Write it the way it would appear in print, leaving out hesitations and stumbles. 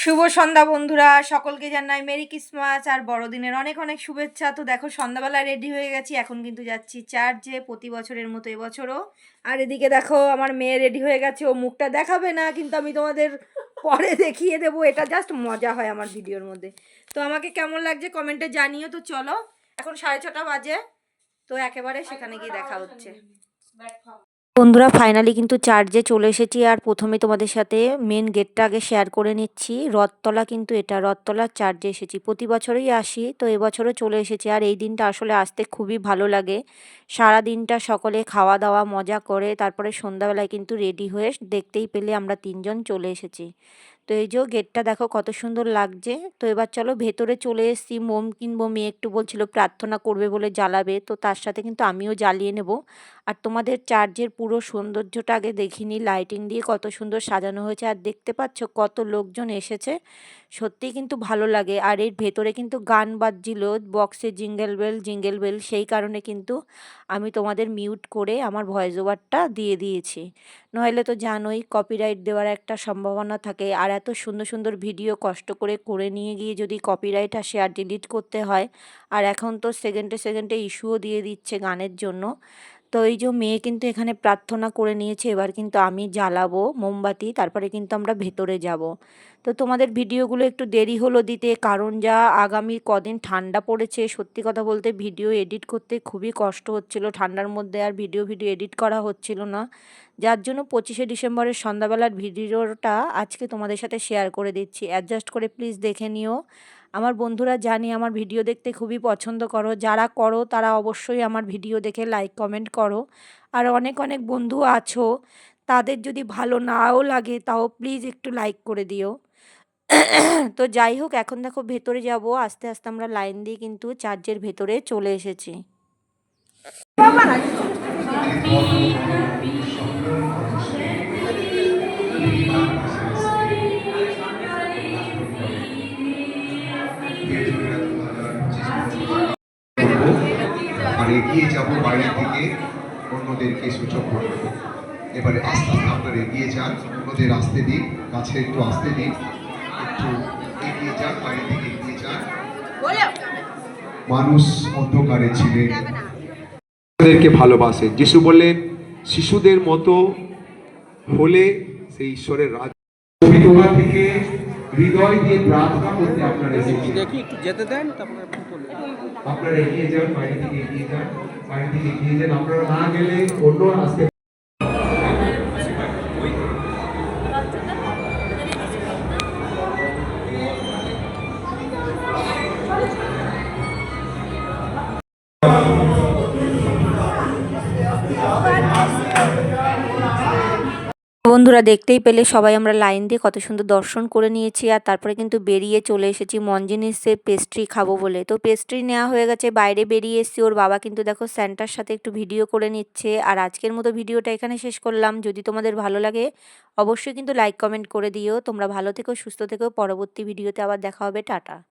শুভ সন্ধ্যা বন্ধুরা, সকলকে জানাই মেরি ক্রিসমাস আর বড়দিনের অনেক অনেক শুভেচ্ছা। তো দেখো সন্ধ্যাবেলা রেডি হয়ে গেছি, এখন কিন্তু যাচ্ছি চার্চে প্রতি বছরের মতো এবছরও। আর এদিকে দেখো আমার মেয়ে রেডি হয়ে গেছে, ও মুখটা দেখাবে না কিন্তু আমি তোমাদের পরে দেখিয়ে দেবো, এটা জাস্ট মজা হয় আমার ভিডিওর মধ্যে। তো আমাকে কেমন লাগছে কমেন্টে জানিও। তো চলো, এখন 6:30 বাজে, তো একেবারে সেখানে গিয়ে দেখা হচ্ছে। বন্ধুরা ফাইনালি কিন্তু চার্চে চলে এসেছি। আর প্রথমে তোমাদের সাথে মেন গেটটা আগে শেয়ার করে নিচ্ছি। রথতলা, কিন্তু এটা রথতলার চার্চে এসেছি, প্রতি বছরই আসি, তো এবছরও চলে এসেছি। আর এই দিনটা আসলে আসতে খুবই ভালো লাগে। সারা দিনটা সকলে খাওয়া দাওয়া মজা করে তারপরে সন্ধ্যাবেলায় কিন্তু রেডি হয়ে দেখতেই পেলে আমরা 3জন চলে এসেছি। তো এই যে গেটটা দেখো কত সুন্দর লাগছে। তো এবার চলো ভেতরে চলে এসেছি। মোম কিনবো, মেয়ে একটু বলছিল প্রার্থনা করবে বলে জ্বালাবে, তো তার সাথে কিন্তু আমিও জ্বালিয়ে নেব। আর তোমাদের চার্চের পুরো সৌন্দর্যটা আগে দেখিনি, লাইটিং দিয়ে কত সুন্দর সাজানো হয়েছে। আর দেখতে পাচ্ছ কত লোকজন এসেছে, সত্যিই কিন্তু ভালো লাগে। আর এর ভেতরে কিন্তু গান বাজছিল বক্সে, জিঙ্গেল বেল, সেই কারণে কিন্তু আমি তোমাদের মিউট করে আমার ভয়েস ওভারটা দিয়ে দিয়েছি। নইলে তো জানোই কপিরাইট দেওয়ার একটা সম্ভাবনা থাকে। আর এত সুন্দর সুন্দর ভিডিও কষ্ট করে করে নিয়ে গিয়ে যদি কপিরাইট আসে আর ডিলিট করতে হয়, আর এখন তো সেকেন্ডে সেকেন্ডে ইস্যুও দিয়ে দিচ্ছে গানের জন্য। তো এই যে মেয়ে কিন্তু এখানে প্রার্থনা করে নিয়েছে, এবার কিন্তু আমি জ্বালাবো মোমবাতি, তারপরে কিন্তু আমরা ভেতরে যাব। তো তোমাদের ভিডিওগুলো একটু দেরি হলো দিতে, কারণ যা আগামী কদিন ঠান্ডা পড়েছে, সত্যি কথা বলতে ভিডিও এডিট করতে খুবই কষ্ট হচ্ছিল ঠান্ডার মধ্যে, আর ভিডিও এডিট করা হচ্ছিল না। যার জন্য 25শে ডিসেম্বরের সন্ধ্যাবেলার ভিডিওটা আজকে তোমাদের সাথে শেয়ার করে দিচ্ছি। অ্যাডজাস্ট করে প্লিজ দেখে নিও। আমার বন্ধুরা জানি আমার ভিডিও দেখতে খুবই পছন্দ করো, যারা করো তারা অবশ্যই আমার ভিডিও দেখে লাইক কমেন্ট করো। আর অনেক অনেক বন্ধু আছো, তাদের যদি ভালো নাও লাগে তাও প্লিজ একটু লাইক করে দিও। তো যাই হোক, এখন দেখো ভেতরে যাব, আস্তে আস্তে আমরা লাইন দিয়ে কিন্তু চার্চের ভেতরে চলে এসেছি। আর এগিয়ে যাব বাইরে থেকে অন্যদেরকে সূচক করব। এবারে আস্তে আস্তে আপনারা এগিয়ে যান, অন্যদের আসতে দিন, কাছে একটু আসতে দিন, একটু এগিয়ে যান, বাইরে থেকে এগিয়ে যান। মানুষ অন্ধকারে ছিলেন, তাদেরকে ভালোবাসেন। যিশু বললেন শিশুদের মতো হলে সেই ঈশ্বরের রাজ। পবিত্রতা থেকে হৃদয় দিয়ে প্রার্থনা করতে আপনারা এসেছেন। দেখি একটু যেতে দেন, তারপরে আপনারা এগিয়ে যান, বাইরে থেকে এগিয়ে যান, বাইরে থেকে এগিয়ে যান। আপনারা না গেলে অন্য আসতে। বন্ধুরা দেখতেই পেলে সবাই আমরা লাইন দিয়ে কত সুন্দর দর্শন করে নিয়েছি। আর তারপরে কিন্তু বেরিয়ে চলে এসেছি মঞ্জিনিসে পেস্ট্রি খাবো বলে। তো পেস্ট্রি নেওয়া হয়ে গেছে, বাইরে বেরিয়ে এসেছি। ওর বাবা কিন্তু দেখো স্যান্টার সাথে একটু ভিডিও করে নিচ্ছে। আর আজকের মতো ভিডিওটা এখানে শেষ করলাম। যদি তোমাদের ভালো লাগে অবশ্যই কিন্তু লাইক কমেন্ট করে দিও। তোমরা ভালো থেকো, সুস্থ থেকো, পরবর্তী ভিডিওতে আবার দেখা হবে। টাটা।